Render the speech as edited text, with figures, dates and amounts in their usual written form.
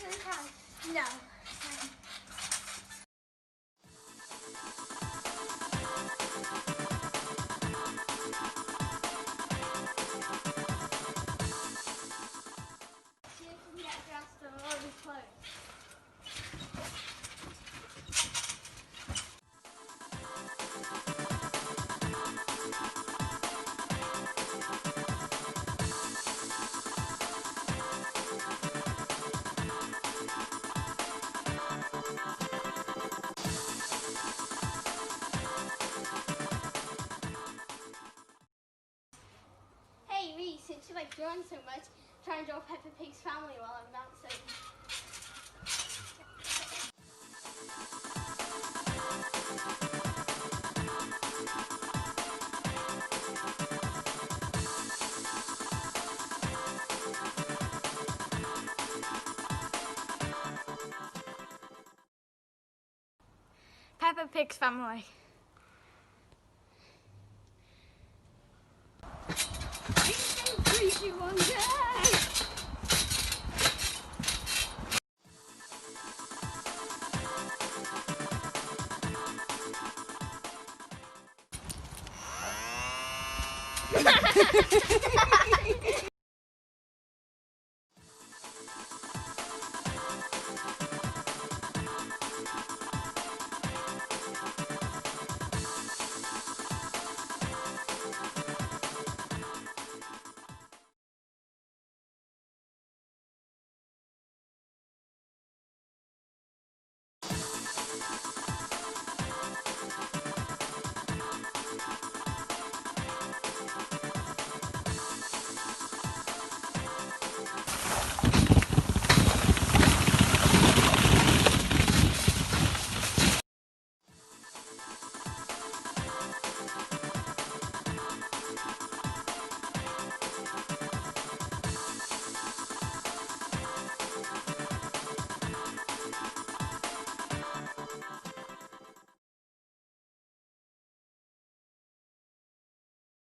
No. See if we can get dressed in all these clothes. Hey Reese, since you like drawing so much, try and draw Peppa Pig's family while I'm bouncing. Peppa Pig's family. Three, two, one, go! Ha ha ha!